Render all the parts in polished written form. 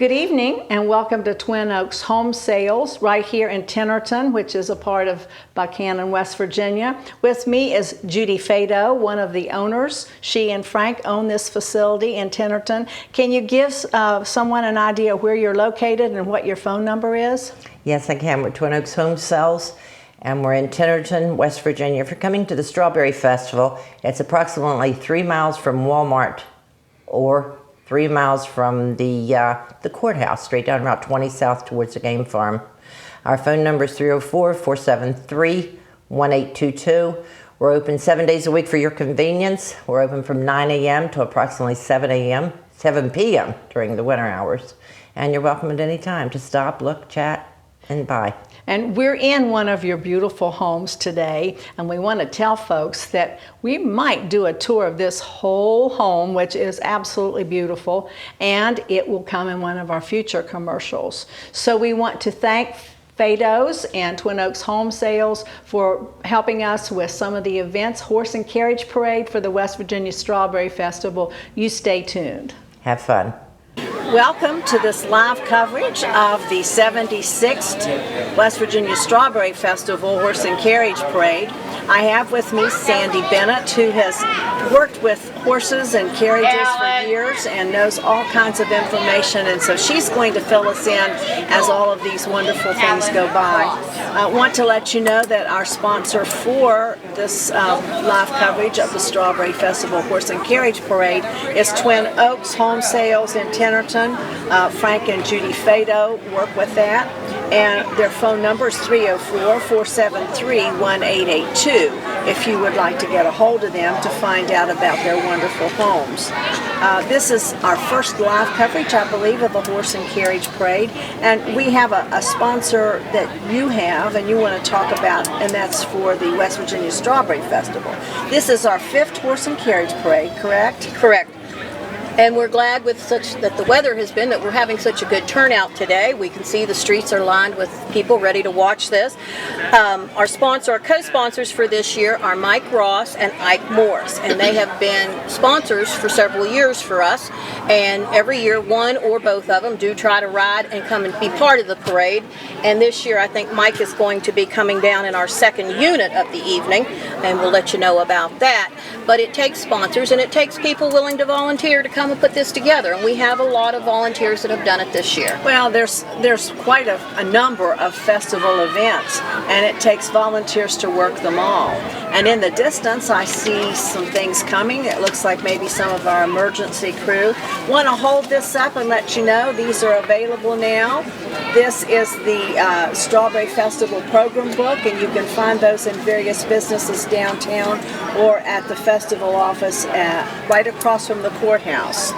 Good evening and welcome to Twin Oaks Home Sales right here in Tennerton, which is a part of Buchanan, West Virginia. With me is Judy Fado, one of the owners. She and Frank own this facility in Tennerton. Can you give someone an idea where you're located and what your phone number is? Yes, I can. We're Twin Oaks Home Sales and we're in Tennerton, West Virginia. If you're coming to the Strawberry Festival, it's approximately 3 miles from Walmart or 3 miles from the courthouse, straight down Route 20 south towards the game farm. Our phone number is 304-473-1822. We're open 7 days a week for your convenience. We're open from 9 a.m. to approximately 7 p.m. during the winter hours. And you're welcome at any time to stop, look, chat, and buy. And we're in one of your beautiful homes today, and we want to tell folks that we might do a tour of this whole home, which is absolutely beautiful, and it will come in one of our future commercials. So we want to thank Fado's and Twin Oaks Home Sales for helping us with some of the events, Horse and Carriage Parade for the West Virginia Strawberry Festival. You stay tuned. Have fun. Welcome to this live coverage of the 76th West Virginia Strawberry Festival Horse and Carriage Parade. I have with me Sandy Bennett, who has worked with horses and carriages for years and knows all kinds of information, and so she's going to fill us in as all of these wonderful things go by. I want to let you know that our sponsor for this live coverage of the Strawberry Festival Horse and Carriage Parade is Twin Oaks Home Sales in Tennerton. Frank and Judy Fado work with that, and their phone number is 304-473-1882 if you would like to get a hold of them to find out about their wonderful homes. This is our first live coverage, I believe, of the Horse and Carriage Parade, and we have a sponsor that you have and you want to talk about, and that's for the West Virginia Strawberry Festival. This is our 5th Horse and Carriage Parade, correct? Correct. And we're glad with that the weather has been that we're having such a good turnout today. We can see the streets are lined with people ready to watch this. Our co-sponsors for this year are Mike Ross and Ike Morris, and they have been sponsors for several years for us. And every year, one or both of them do try to ride and come and be part of the parade. And this year, I think Mike is going to be coming down in our second unit of the evening, and we'll let you know about that. But it takes sponsors and it takes people willing to volunteer to come and put this together, and we have a lot of volunteers that have done it this year. Well, there's quite a number of festival events, and it takes volunteers to work them all. And in the distance, I see some things coming. It looks like maybe some of our emergency crew. Want to hold this up and let you know these are available now. This is the Strawberry Festival program book, and you can find those in various businesses downtown or at the festival office right across from the courthouse.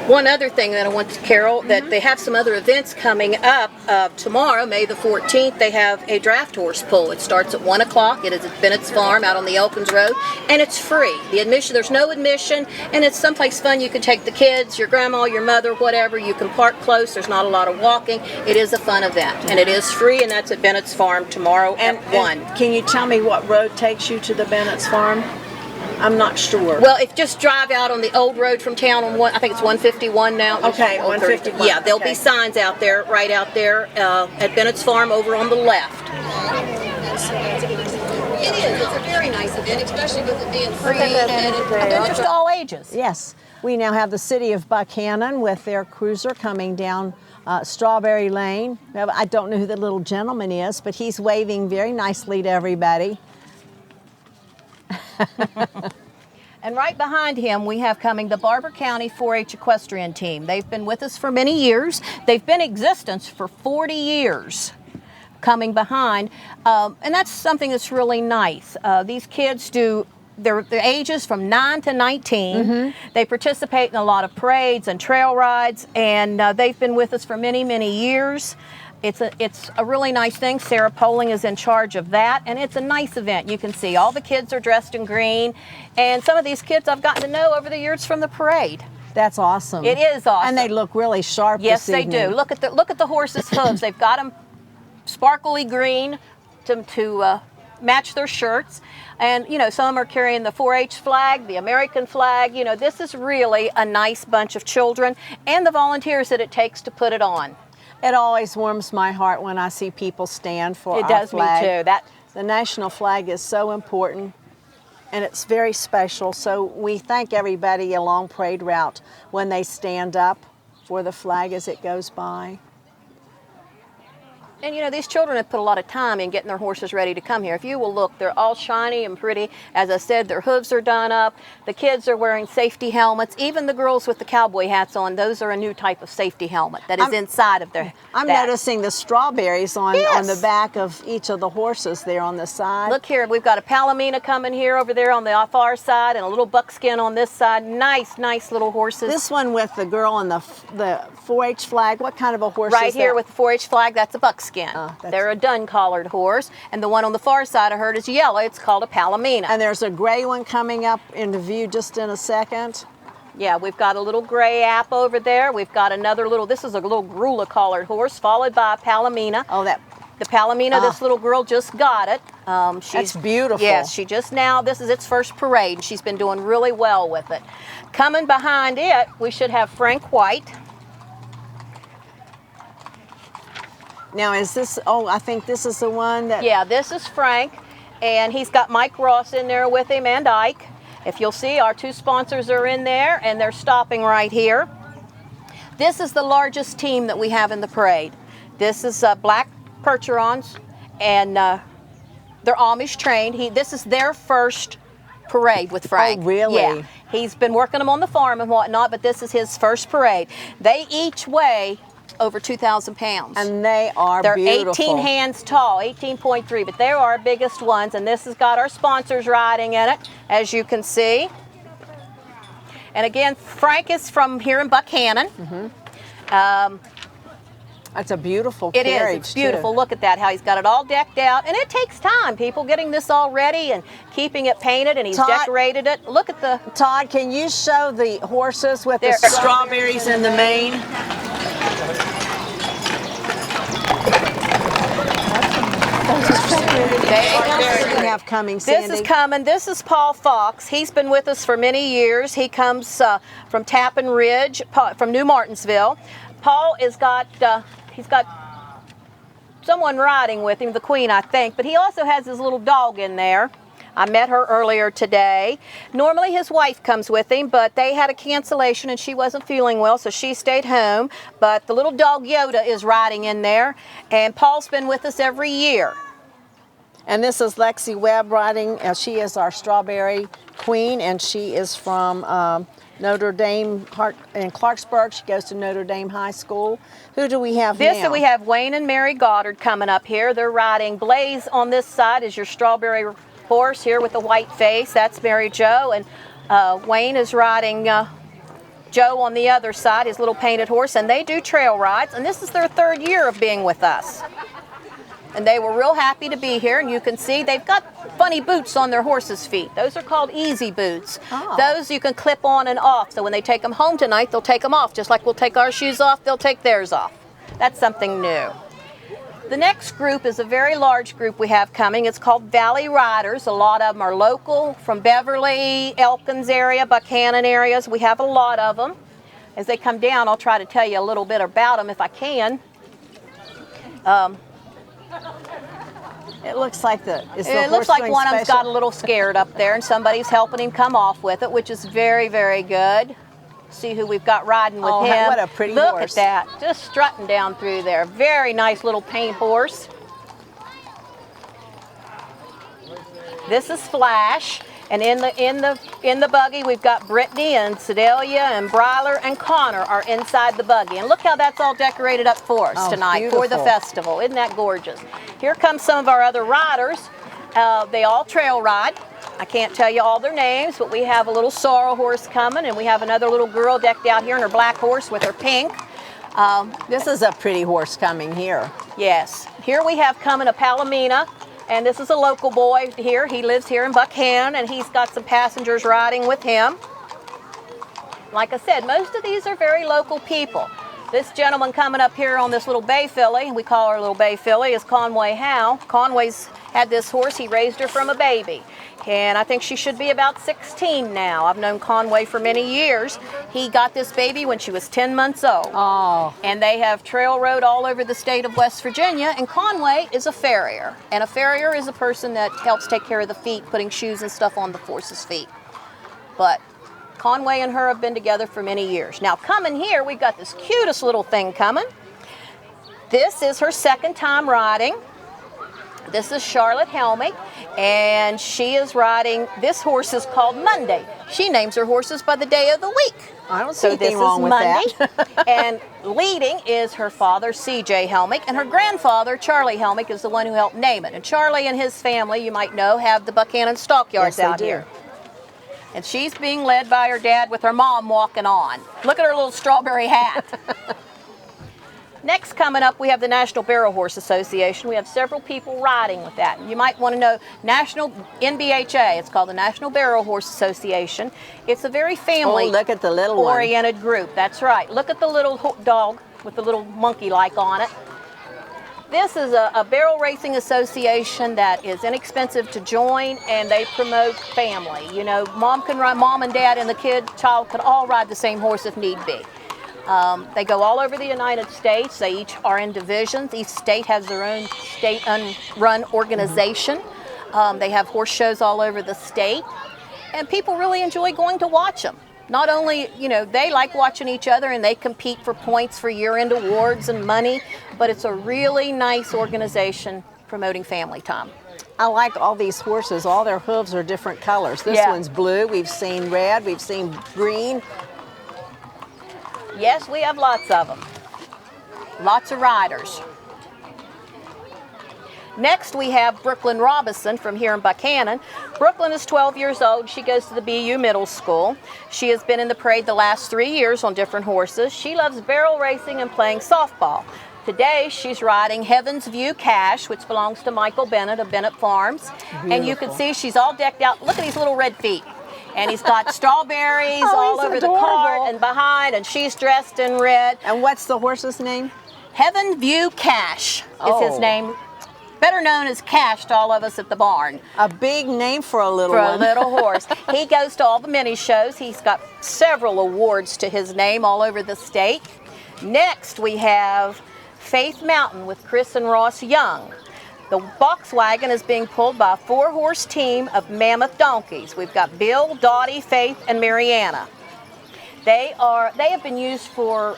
One other thing that I want to, Carol, that they have some other events coming up. Tomorrow, May the 14th, they have a draft horse pull. It starts at 1 o'clock. It is at Bennett's Farm out on the Elkins Road, and it's free. The admission, there's no admission, and it's someplace fun. You can take the kids, your grandma, your mother, whatever. You can park close. There's not a lot of walking. It is a fun event, and it is free, and that's at Bennett's Farm tomorrow at 1. And can you tell me what road takes you to the Bennett's Farm? I'm not sure. Well, if just drive out on the old road from town on I think it's 151 now. Okay, 151. Yeah, there'll be signs out there, right out there at Bennett's Farm over on the left. It is. It's a very nice event, especially with it being free and just all ages. Yes. We now have the city of Buchanan with their cruiser coming down Strawberry Lane. I don't know who the little gentleman is, but he's waving very nicely to everybody. And right behind him, we have coming the Barber County 4-H Equestrian team. They've been with us for many years. They've been in existence for 40 years coming behind. And that's something that's really nice. These kids do, their ages from 9 to 19. Mm-hmm. They participate in a lot of parades and trail rides, and they've been with us for many, many years. It's a really nice thing. Sarah Poling is in charge of that, and it's a nice event. You can see all the kids are dressed in green, and some of these kids I've gotten to know over the years from the parade. That's awesome. It is awesome. And they look really sharp. Yes, this evening. They do. Look at the horses' hooves. They've got them sparkly green to match their shirts. And, you know, some are carrying the 4-H flag, the American flag. You know, this is really a nice bunch of children and the volunteers that it takes to put it on. It always warms my heart when I see people stand for It our does flag. me too. The national flag is so important, and it's very special. So we thank everybody along parade route when they stand up for the flag as it goes by. And you know, these children have put a lot of time in getting their horses ready to come here. If you will look, they're all shiny and pretty. As I said, their hooves are done up. The kids are wearing safety helmets. Even the girls with the cowboy hats on, those are a new type of safety helmet that is inside of their I'm noticing the strawberries on Yes. the back of each of the horses there on the side. Look here, we've got a palomino coming here over there on the far side and a little buckskin on this side. Nice, nice little horses. This one with the girl and the 4-H flag, what kind of a horse Right is here that? with the 4-H flag, that's a buckskin. That's- They're a dun-collared horse. And the one on the far side I heard is yellow. It's called a palomino. And there's a gray one coming up into view just in a second. Yeah, we've got a little gray app over there. We've got another little, this is a little grulla-collared horse, followed by a palomino. Oh, that The palomino, this little girl just got it. That's beautiful. Yes, she just now, this is its first parade. She's been doing really well with it. Coming behind it, we should have Frank White. Now is this, oh, I think this is the one that, Yeah, this is Frank, and he's got Mike Ross in there with him and Ike. If you'll see, our two sponsors are in there, and they're stopping right here. This is the largest team that we have in the parade. This is Black Percherons, and they're Amish trained. This is their first parade with Frank. Oh, really? Yeah. He's been working them on the farm and whatnot, but this is his first parade. They each weigh over 2,000 pounds. and they are They're beautiful. 18 hands tall, 18.3, but they are our biggest ones, and this has got our sponsors riding in it, as you can see. And again, Frank is from here in Buckhannon. That's a beautiful It is. carriage, It's beautiful. too. Look at that, how he's got it all decked out. And it takes time, people, getting this all ready and keeping it painted, and he's Todd- decorated it. Look at the... Todd, can you show the horses with the There. strawberries in the mane? What do we have coming, Sandy? This is coming. This is Paul Fox. He's been with us for many years. He comes from Tappan Ridge, from New Martinsville. Paul has got, he's got someone riding with him, the Queen, I think, but he also has his little dog in there. I met her earlier today. Normally his wife comes with him, but they had a cancellation and she wasn't feeling well, so she stayed home. But the little dog Yoda is riding in there, and Paul's been with us every year. And this is Lexi Webb riding. She is our strawberry queen, and she is from Notre Dame in Clarksburg. She goes to Notre Dame High School. Who do we have now? We have Wayne and Mary Goddard coming up here. They're riding. Blaze on this side is your strawberry horse here with the white face. That's Mary Jo, and Wayne is riding Joe on the other side, his little painted horse, and they do trail rides, and this is their third year of being with us. And they were real happy to be here, and you can see they've got funny boots on their horses' feet. Those are called easy boots. Oh. Those you can clip on and off, so when they take them home tonight, they'll take them off. Just like we'll take our shoes off, they'll take theirs off. That's something new. The next group is a very large group we have coming. It's called Valley Riders. A lot of them are local, from Beverly, Elkins area, Buckhannon areas. We have a lot of them. As they come down, I'll try to tell you a little bit about them if I can. It looks like It looks like one of them's got a little scared up there, and somebody's helping him come off with it, which is very, very good. See who we've got riding with him. What a pretty Look horse. at that, just strutting down through there. Very nice little paint horse. This is Flash, and in the buggy we've got Brittany and Sedalia and Bryler and Connor are inside the buggy. And look how that's all decorated up for us tonight for the beautiful. festival. Isn't that gorgeous? Here come some of our other riders. They all trail ride. I can't tell you all their names, but we have a little sorrel horse coming, and we have another little girl decked out here in her black horse with her pink. This is a pretty horse coming here. Yes. Here we have coming a Palomino, and this is a local boy here. He lives here in Buckhannon, and he's got some passengers riding with him. Like I said, most of these are very local people. This gentleman coming up here on this little bay filly, we call her little bay filly, is Conway Howe. Conway's had this horse. He raised her from a baby. And I think she should be about 16 now. I've known Conway for many years. He got this baby when she was 10 months old. Oh. And they have trail rode all over the state of West Virginia, and Conway is a farrier. And a farrier is a person that helps take care of the feet, putting shoes and stuff on the horse's feet. But Conway and her have been together for many years. Now coming here, we've got this cutest little thing coming. This is her second time riding. This is Charlotte Helmick, and she is riding, this horse is called Monday. She names her horses by the day of the week. I don't see anything wrong with that. And leading is her father, C.J. Helmick, and her grandfather, Charlie Helmick, is the one who helped name it. And Charlie and his family, you might know, have the Buchanan Stockyards out here. And she's being led by her dad with her mom walking on. Look at her little strawberry hat. Next coming up, we have the National Barrel Horse Association. We have several people riding with that. You might want to know National NBHA. It's called the National Barrel Horse Association. It's a very look at the little family-oriented group. That's right. Look at the little dog with the little monkey-like on it. This is a barrel racing association that is inexpensive to join, and they promote family. You know, mom and dad and the child could all ride the same horse if need be. They go all over the United States. They each are in divisions. Each state has their own state-run organization. They have horse shows all over the state, and people really enjoy going to watch them. Not only, you know, they like watching each other and they compete for points for year-end awards and money, but it's a really nice organization promoting family time. I like all these horses. All their hooves are different colors. This one's blue. We've seen red. We've seen green. Yes, we have lots of them. Lots of riders. Next, we have Brooklyn Robinson from here in Buchanan. Brooklyn is 12 years old. She goes to the BU Middle School. She has been in the parade the last 3 years on different horses. She loves barrel racing and playing softball. Today, she's riding Heaven's View Cash, which belongs to Michael Bennett of Bennett Farms. Beautiful. And you can see she's all decked out. Look at these little red feet. And he's got strawberries all over the cart and behind, and she's dressed in red. And what's the horse's name? Heaven View Cash is his name. Better known as Cash to all of us at the barn. A big name for a little one. For a little horse. He goes to all the mini shows. He's got several awards to his name all over the state. Next, we have Faith Mountain with Chris and Ross Young. The box wagon is being pulled by a 4-horse team of mammoth donkeys. We've got Bill, Dottie, Faith, and Mariana. They have been used for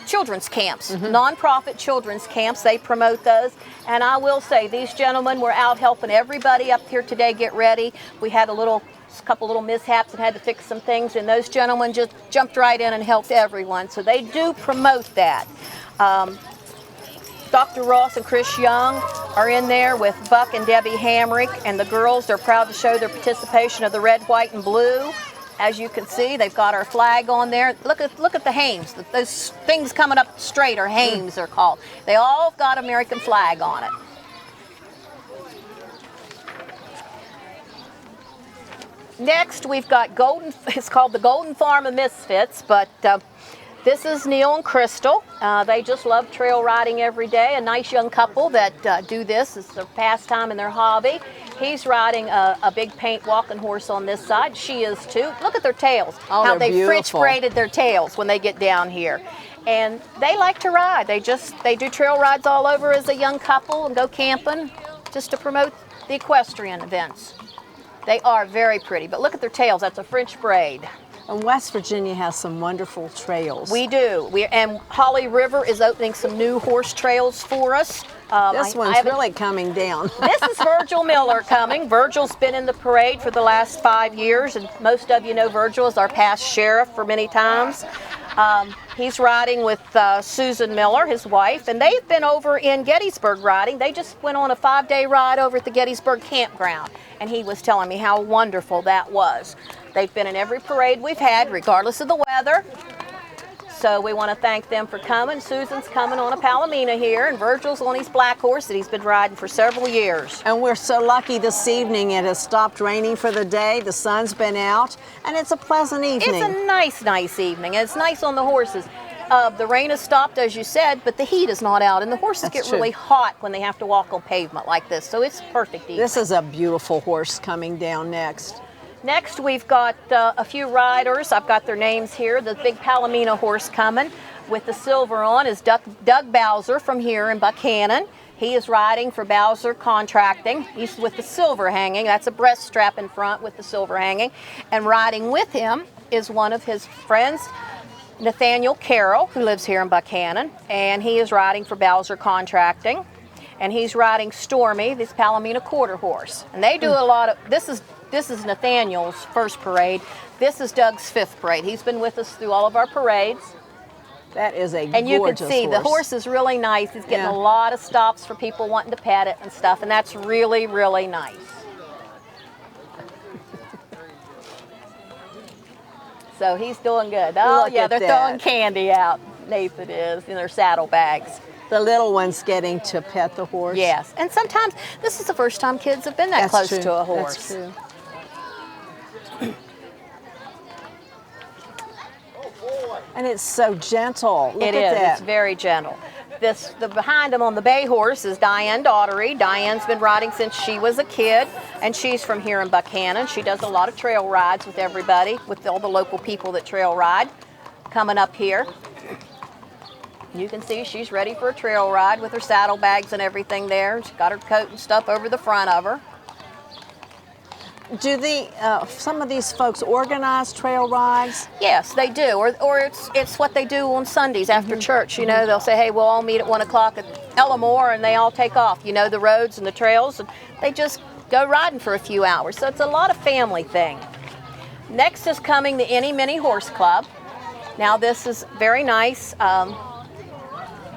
children's camps, nonprofit children's camps. They promote those. And I will say, these gentlemen were out helping everybody up here today get ready. We had a couple little mishaps and had to fix some things, and those gentlemen just jumped right in and helped everyone. So they do promote that. Dr. Ross and Chris Young are in there with Buck and Debbie Hamrick, and the girls, they're proud to show their participation of the red, white, and blue. As you can see, they've got our flag on there. Look at the hames. Those things coming up straight are hames, they're called. They all got American flag on it. Next, we've got it's called the Golden Farm of Misfits, but this is Neil and Crystal. They just love trail riding every day. A nice young couple that do this. It's their pastime and their hobby. He's riding a big paint walking horse on this side. She is too. Look at their tails. Oh, how they beautiful. French braided their tails when they get down here. And they like to ride. They do trail rides all over as a young couple and go camping just to promote the equestrian events. They are very pretty, but look at their tails. That's a French braid. And West Virginia has some wonderful trails. We do. And Holly River is opening some new horse trails for us. This one's really coming down. This is Virgil Miller coming. Virgil's been in the parade for the last 5 years, and most of you know Virgil is our past sheriff for many times. He's riding with Susan Miller, his wife, and they've been over in Gettysburg riding. They just went on a 5-day ride over at the Gettysburg campground, and he was telling me how wonderful that was. They've been in every parade we've had, regardless of the weather. So we want to thank them for coming. Susan's coming on a Palomino here, and Virgil's on his black horse that he's been riding for several years. And we're so lucky this evening. It has stopped raining for the day. The sun's been out, and it's a pleasant evening. It's a nice evening, and it's nice on the horses. The rain has stopped, as you said, but the heat is not out, and the horses That's get true. really hot when they have to walk on pavement like this, so it's perfect evening. This is a beautiful horse coming down next. Next, we've got a few riders. I've got their names here. The big Palomino horse coming with the silver on is Doug Bowser from here in Buchanan. He is riding for Bowser Contracting. He's with the silver hanging. That's a breast strap in front with the silver hanging. And riding with him is one of his friends, Nathaniel Carroll, who lives here in Buchanan. And he is riding for Bowser Contracting. And he's riding Stormy, this Palomino quarter horse. And they do a lot of, this is Nathaniel's first parade. This is Doug's fifth parade. He's been with us through all of our parades. That is a And you can gorgeous see horse. the horse is really nice. He's getting Yeah. a lot of stops for people wanting to pet it and stuff, and that's really, really nice. So he's doing good. Oh Look yeah, at they're that. throwing candy out. Nathan is in their saddlebags. The little one's getting to pet the horse. Yes, and sometimes this is the first time kids have been that That's close true. to a horse. That's true. And it's so gentle. Look It at is. that. It's very gentle. The behind him on the bay horse is Diane Daughtery. Diane's been riding since she was a kid, and she's from here in Buchanan. She does a lot of trail rides with everybody, with all the local people that trail ride. Coming up here, you can see she's ready for a trail ride with her saddlebags and everything there. She's got her coat and stuff over the front of her. Do some of these folks organize trail rides? Yes, they do, or it's what they do on Sundays after church. You know, they'll say, "Hey, we'll all meet at 1 o'clock at Ellamore," and they all take off. You know, the roads and the trails, and they just go riding for a few hours. So it's a lot of family thing. Next is coming the Any Mini Horse Club. Now this is very nice.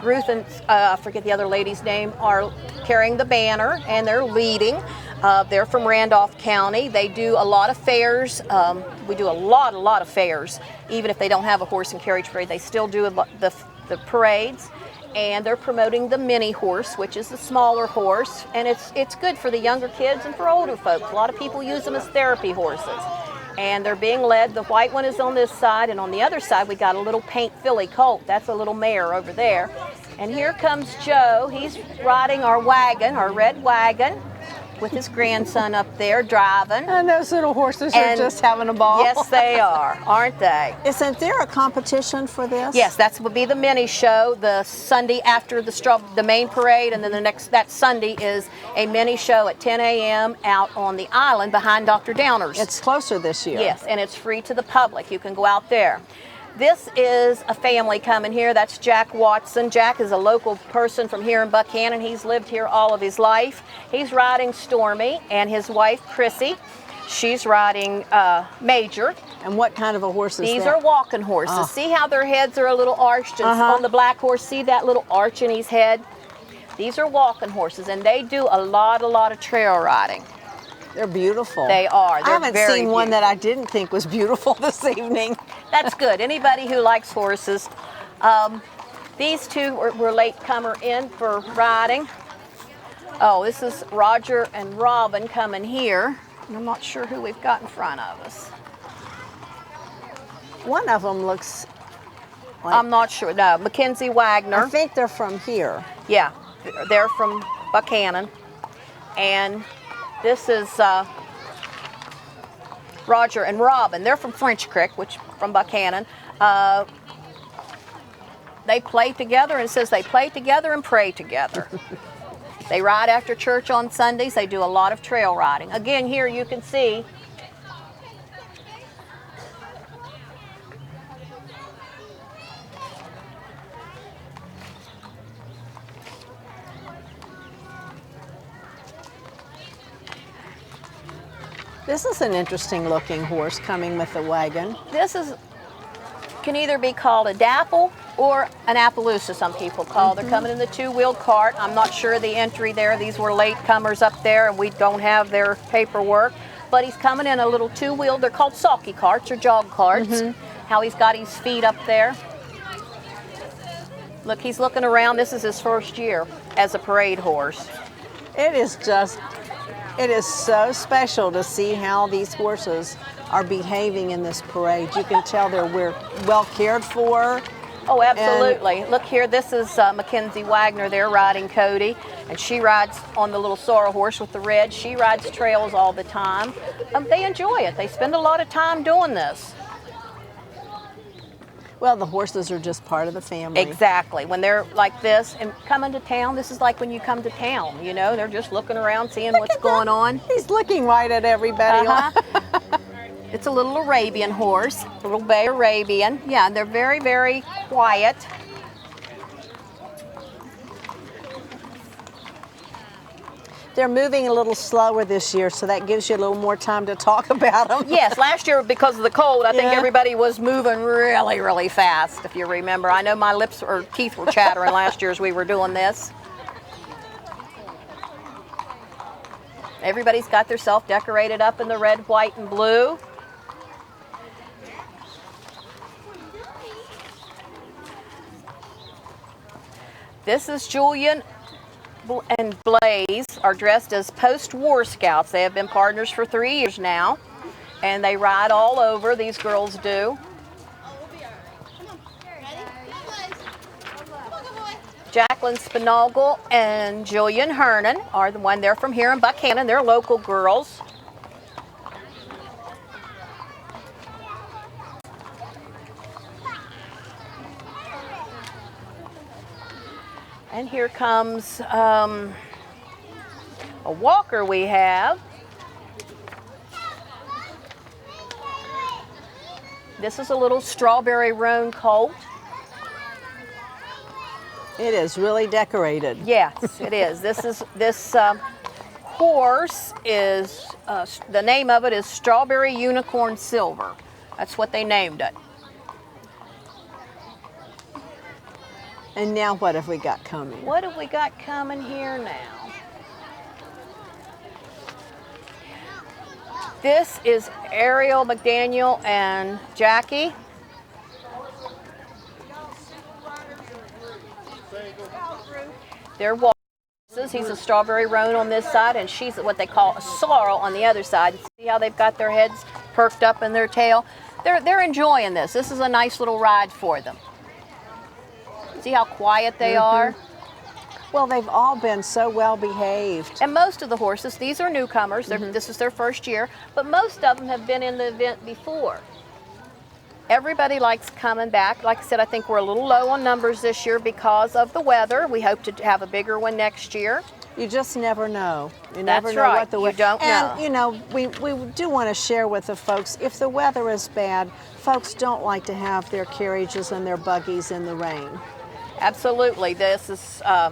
Ruth and I forget the other lady's name are carrying the banner, and they're leading. They're from Randolph County. They do a lot of fairs. We do a lot of fairs. Even if they don't have a horse and carriage parade, they still do the parades. And they're promoting the mini horse, which is the smaller horse. And it's good for the younger kids and for older folks. A lot of people use them as therapy horses. And they're being led. The white one is on this side, and on the other side we got a little paint filly colt. That's a little mare over there. And here comes Joe. He's riding our wagon, our red wagon, with his grandson up there driving. And those little horses are And just having a ball. Yes, they are, aren't they? Isn't there a competition for this? Yes, that would be the mini show, the Sunday after the main parade, and then that Sunday is a mini show at 10 a.m. out on the island behind Dr. Downer's. It's closer this year. Yes, and it's free to the public. You can go out there. This is a family coming here. That's Jack Watson. Jack is a local person from here in Buchanan. He's lived here all of his life. He's riding Stormy, and his wife, Chrissy, she's riding Major. And what kind of a horse is These that? are walking horses. Oh. See how their heads are a little arched? And on the black horse, see that little arch in his head? These are walking horses, and they do a lot of trail riding. They're beautiful. They are. I They're haven't very seen one that beautiful. I didn't think was beautiful this evening. That's good. Anybody who likes horses. These two were latecomer in for riding. Oh, this is Roger and Robin coming here. And I'm not sure who we've got in front of us. One of them looks like, I'm not sure. No, Mackenzie Wagner. I think they're from here. Yeah, they're from Buchanan. And this is Roger and Robin. They're from French Creek, which from Buchanan. They play together, and it says they play together and pray together. They ride after church on Sundays. They do a lot of trail riding. Again, here you can see This is an interesting looking horse coming with the wagon. this can either be called a dapple or an Appaloosa, some people call. They're coming in the two-wheeled cart. I'm not sure the entry there. These were latecomers up there, and we don't have their paperwork. But he's coming in a little two-wheeled. They're called sulky carts or jog carts. How he's got his feet up there. Look, he's looking around. This is his first year as a parade horse. It is so special to see how these horses are behaving in this parade. You can tell they're well cared for. Oh, absolutely. Look here, this is Mackenzie Wagner there riding Cody, and she rides on the little sorrel horse with the red. She rides trails all the time. They enjoy it. They spend a lot of time doing this. Well, the horses are just part of the family. Exactly. When they're like this and coming to town, this is like when you come to town, you know, they're just looking around, seeing what's going on. He's looking right at everybody. It's a little Arabian horse, a little bay Arabian. Yeah, they're very, very quiet. They're moving a little slower this year, so that gives you a little more time to talk about them. Yes, last year because of the cold, I think Yeah. everybody was moving really, really fast, if you remember. I know my lips or teeth were chattering last year as we were doing this. Everybody's got themselves decorated up in the red, white, and blue. This is Julian and Blaze are dressed as post-war scouts. They have been partners for 3 years now, and they ride all over, these girls do. Jacqueline Spinagle and Julian Hernan are the one. They're from here in Buchanan. They're local girls. And here comes a walker we have. This is a little strawberry roan colt. It is really decorated. Yes, it is. This horse is the name of it is Strawberry Unicorn Silver. That's what they named it. And now what have we got coming? What have we got coming here now? This is Ariel McDaniel and Jackie. They're horses. He's a strawberry roan on this side, and she's what they call a sorrel on the other side. See how they've got their heads perked up in their tail? They're enjoying this. This is a nice little ride for them. See how quiet they are? Well, they've all been so well behaved. And most of the horses, these are newcomers. This is their first year, but most of them have been in the event before. Everybody likes coming back. Like I said, I think we're a little low on numbers this year because of the weather. We hope to have a bigger one next year. You just never know. You That's never know right. what the You weather. don't know. And you know, we do want to share with the folks, if the weather is bad, folks don't like to have their carriages and their buggies in the rain. Absolutely. This is a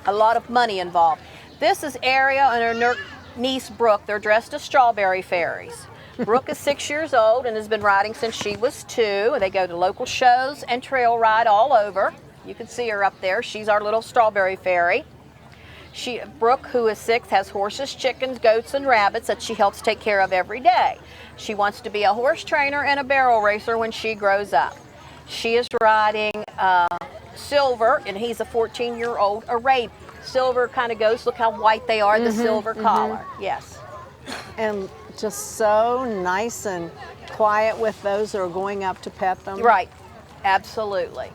lot of money involved. This is Ariel and her niece Brooke. They're dressed as strawberry fairies. Brooke is 6 years old and has been riding since she was 2. They go to local shows and trail ride all over. You can see her up there. She's our little strawberry fairy. Brooke, who is 6, has horses, chickens, goats, and rabbits that she helps take care of every day. She wants to be a horse trainer and a barrel racer when she grows up. She is riding Silver, and he's a 14-year-old Arabian. Silver kind of goes, look how white they are, the silver collar. Yes. And just so nice and quiet with those that are going up to pet them. Right. Absolutely.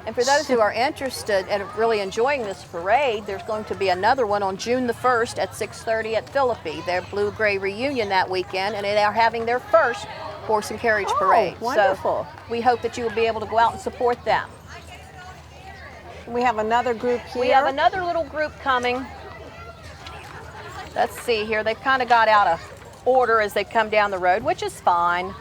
And for those who are interested and really enjoying this parade, there's going to be another one on June the 1st at 6:30 at Philippi. Their Blue-Gray reunion that weekend, and they are having their first horse and carriage parade. Wonderful. So we hope that you will be able to go out and support them. We have another group here. We have another little group coming. Let's see here. They've kind of got out of order as they come down the road, which is fine.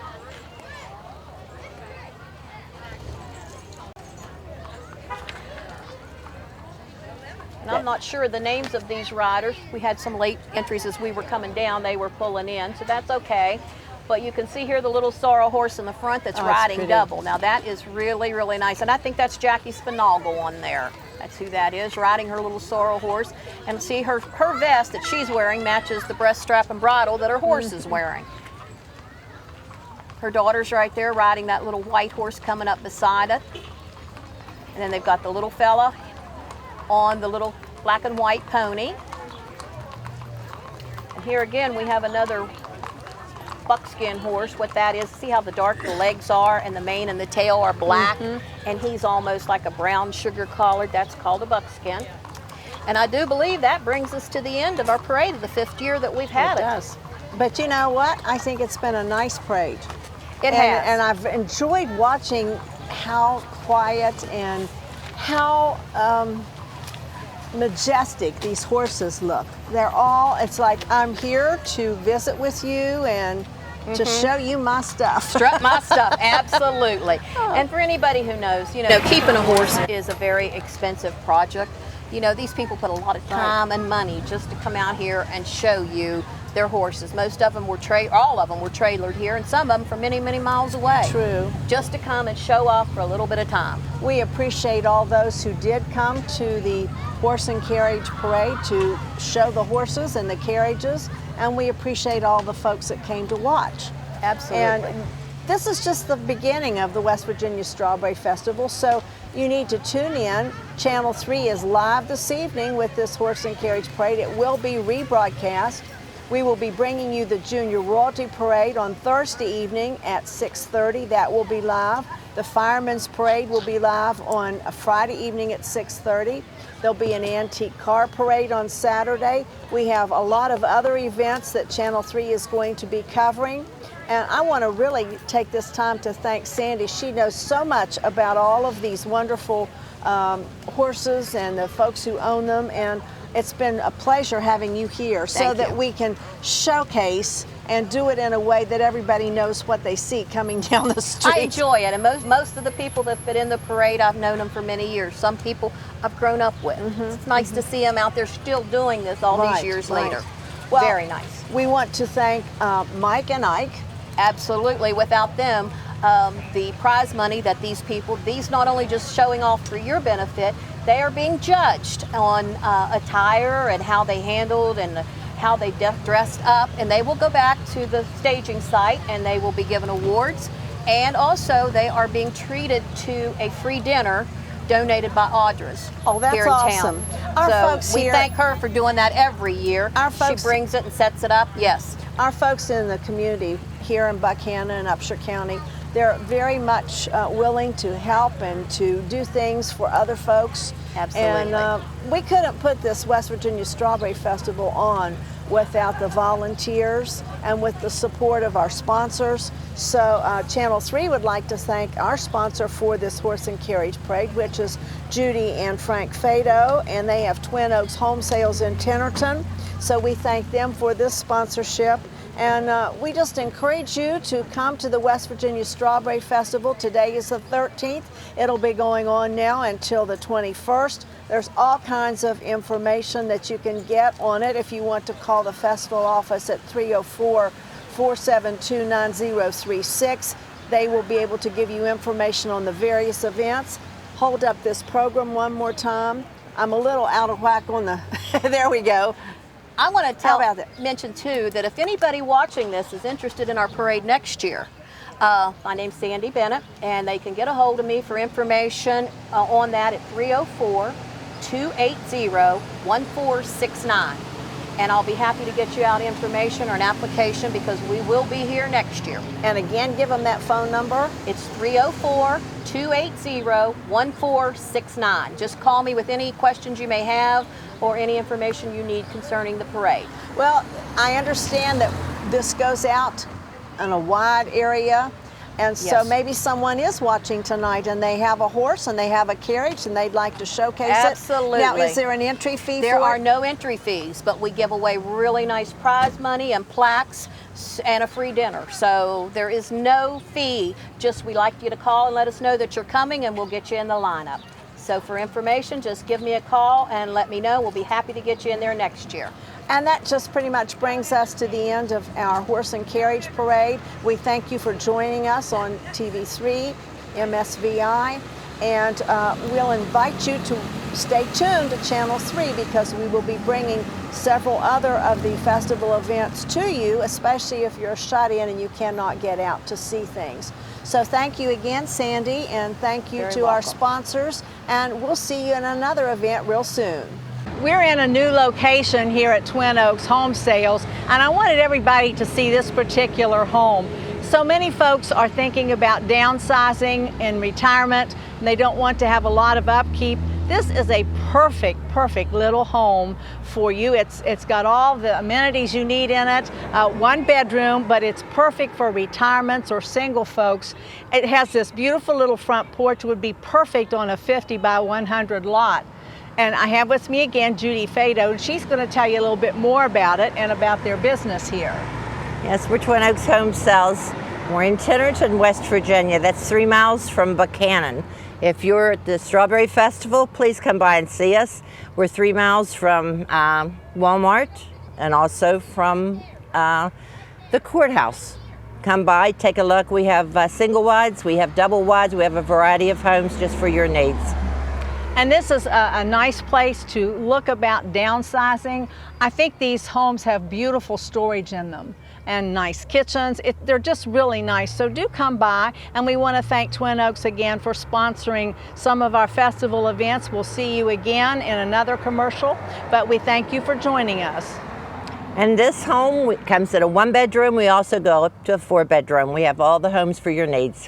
And I'm not sure the names of these riders. We had some late entries as we were coming down. They were pulling in, so that's okay. But you can see here the little sorrel horse in the front that's riding pretty. double. Now that is really, really nice. And I think that's Jackie Spinagle on there. That's who that is, riding her little sorrel horse. And see, her vest that she's wearing matches the breast strap and bridle that her horse is wearing. Her daughter's right there riding that little white horse coming up beside it. And then they've got the little fella on the little black and white pony. And here again we have another buckskin horse. What that is, see how the dark the legs are and the mane and the tail are black, and he's almost like a brown sugar colored. That's called a buckskin. And I do believe that brings us to the end of our parade of the 5th year that we've had it. It does. But you know what? I think it's been a nice parade. It has. And I've enjoyed watching how quiet and how majestic these horses look. They're all, it's like, I'm here to visit with you and to show you my stuff. Strut my stuff, absolutely. And for anybody who knows, you know, keeping a horse is a very expensive project. You know, these people put a lot of time and money just to come out here and show you their horses. Most of them were all of them were trailered here, and some of them from many, many miles away. True. Just to come and show off for a little bit of time. We appreciate all those who did come to the Horse and Carriage Parade to show the horses and the carriages, and we appreciate all the folks that came to watch. Absolutely. And this is just the beginning of the West Virginia Strawberry Festival, so you need to tune in. Channel 3 is live this evening with this Horse and Carriage Parade. It will be rebroadcast. We will be bringing you the Junior Royalty Parade on Thursday evening at 6:30. That will be live. The Firemen's Parade will be live on a Friday evening at 6:30. There'll be an antique car parade on Saturday. We have a lot of other events that Channel 3 is going to be covering. And I want to really take this time to thank Sandy. She knows so much about all of these wonderful horses and the folks who own them. And it's been a pleasure having you here so that we can showcase and do it in a way that everybody knows what they see coming down the street. I enjoy it, and most of the people that fit in the parade, I've known them for many years. Some people I've grown up with. It's nice to see them out there still doing this all these years later. Well, very nice. We want to thank Mike and Ike. Absolutely. Without them, the prize money that these not only just showing off for your benefit, they are being judged on attire and how they handled and how they dressed up, and they will go back to the staging site and they will be given awards, and also they are being treated to a free dinner donated by Audra's here in awesome. town. Our so folks we here, thank her for doing that every year. She brings it and sets it up. Yes. Our folks in the community here in Buchanan and Upshur County, they're very much willing to help and to do things for other folks. Absolutely. And we couldn't put this West Virginia Strawberry Festival on without the volunteers and with the support of our sponsors. So Channel 3 would like to thank our sponsor for this Horse and Carriage Parade, which is Judy and Frank Fado, and they have Twin Oaks Home Sales in Tennerton. So we thank them for this sponsorship. And we just encourage you to come to the West Virginia Strawberry Festival. Today is the 13th. It'll be going on now until the 21st. There's all kinds of information that you can get on it if you want to call the festival office at 304-472-9036. They will be able to give you information on the various events. Hold up this program one more time. I'm a little out of whack on the, there we go. I want to mention too that if anybody watching this is interested in our parade next year, my name's Sandy Bennett, and they can get a hold of me for information on that at 304-280-1469. And I'll be happy to get you out information or an application because we will be here next year. And again, give them that phone number. It's 304-280-1469. Just call me with any questions you may have or any information you need concerning the parade. Well, I understand that this goes out in a wide area, and so maybe someone is watching tonight and they have a horse and they have a carriage and they'd like to showcase it. Absolutely. Now, is there an entry fee for it? There are no entry fees, but we give away really nice prize money and plaques and a free dinner. So there is no fee, just we like you to call and let us know that you're coming and we'll get you in the lineup. So for information, just give me a call and let me know. We'll be happy to get you in there next year. And that just pretty much brings us to the end of our Horse and Carriage Parade. We thank you for joining us on TV3, MSVI, and we'll invite you to stay tuned to Channel 3 because we will be bringing several other of the festival events to you, especially if you're shut in and you cannot get out to see things. So thank you again, Sandy, and thank you to our sponsors, and we'll see you in another event real soon. We're in a new location here at Twin Oaks Home Sales, and I wanted everybody to see this particular home. So many folks are thinking about downsizing in retirement, and they don't want to have a lot of upkeep. This is a perfect little home for you. It's got all the amenities you need in it. 1 bedroom, but it's perfect for retirements or single folks. It has this beautiful little front porch, would be perfect on a 50 by 100 lot. And I have with me again Judy Fado, and she's going to tell you a little bit more about it and about their business here. Yes, we're Twin Oaks Home Sales. We're in Tennerton, West Virginia. That's 3 miles from Buchanan. If you're at the Strawberry Festival, please come by and see us. We're 3 miles from Walmart and also from the courthouse. Come by, take a look. We have single wides, we have double wides, we have a variety of homes just for your needs. And this is a nice place to look about downsizing. I think these homes have beautiful storage in them and nice kitchens. They're just really nice. So do come by, and we want to thank Twin Oaks again for sponsoring some of our festival events. We'll see you again in another commercial, but we thank you for joining us. And this home comes in a 1 bedroom. We also go up to a 4 bedroom. We have all the homes for your needs.